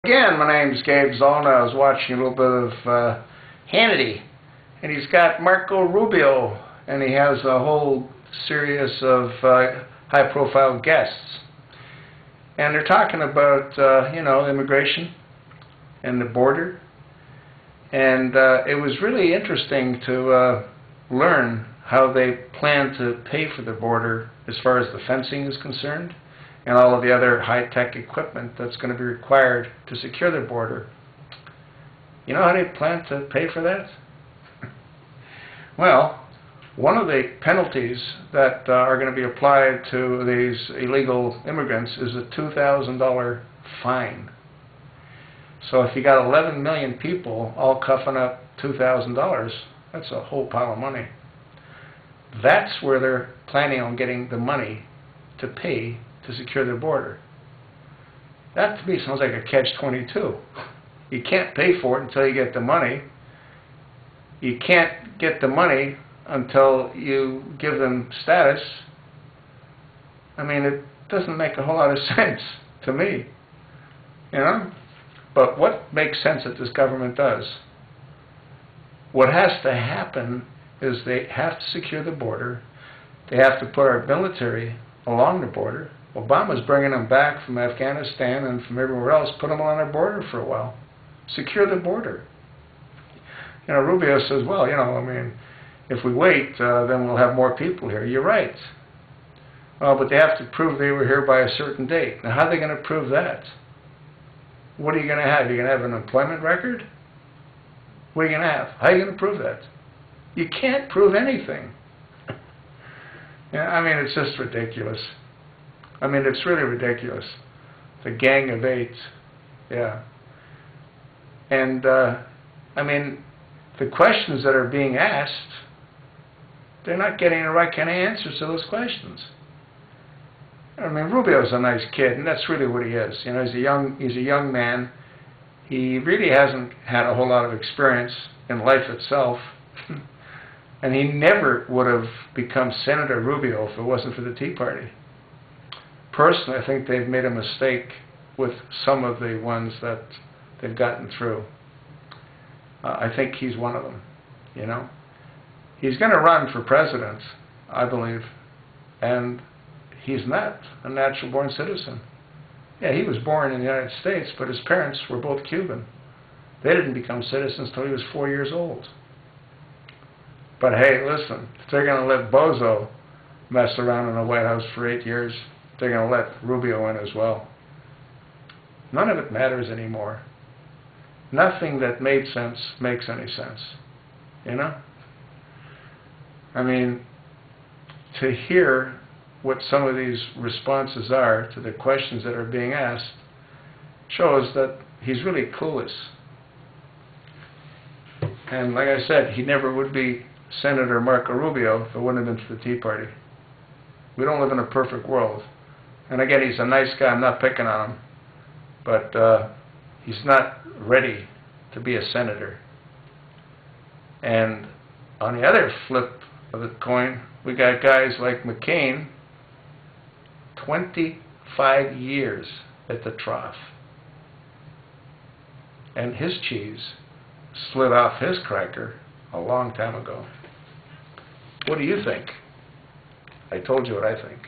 Again, my name's Gabe Zollner. I was watching a little bit of Hannity, and he's got Marco Rubio, and he has a whole series of high-profile guests. And they're talking about, immigration and the border. And it was really interesting to learn how they plan to pay for the border as far as the fencing is concerned, and all of the other high-tech equipment that's going to be required to secure the border. You know how they plan to pay for that? Well, one of the penalties that are going to be applied to these illegal immigrants is a $2,000 fine. So if you got 11 million people all cuffing up $2,000, that's a whole pile of money. That's where they're planning on getting the money to pay to secure their border. That to me sounds like a catch-22. You can't pay for it until you get the money. You can't get the money until you give them status. I mean, it doesn't make a whole lot of sense to me, you know? But what makes sense that this government does? What has to happen is they have to secure the border. They have to put our military along the border. Obama's bringing them back from Afghanistan and from everywhere else, put them on our border for a while. Secure the border. You know, Rubio says, well, if we wait, then we'll have more people here. You're right. Well, but they have to prove they were here by a certain date. Now, how are they going to prove that? What are you going to have? You're going to have an employment record? What are you going to have? How are you going to prove that? You can't prove anything. It's just ridiculous. It's really ridiculous. The Gang of Eight. Yeah. And, the questions that are being asked, they're not getting the right kind of answers to those questions. Rubio's a nice kid, and that's really what he is. He's a young man. He really hasn't had a whole lot of experience in life itself. And he never would have become Senator Rubio if it wasn't for the Tea Party. Personally, I think they've made a mistake with some of the ones that they've gotten through. I think he's one of them, He's going to run for president, I believe, and he's not a natural-born citizen. Yeah, he was born in the United States, but his parents were both Cuban. They didn't become citizens until he was 4 years old. But hey, listen, if they're going to let Bozo mess around in the White House for 8 years, they're going to let Rubio in as well. None of it matters anymore. Nothing that made sense makes any sense, to hear what some of these responses are to the questions that are being asked shows that he's really clueless. And like I said, he never would be Senator Marco Rubio if it wouldn't have been for the Tea Party. We don't live in a perfect world. And again, he's a nice guy. I'm not picking on him. But he's not ready to be a senator. And on the other flip of the coin, we got guys like McCain, 25 years at the trough. And his cheese slid off his cracker a long time ago. What do you think? I told you what I think.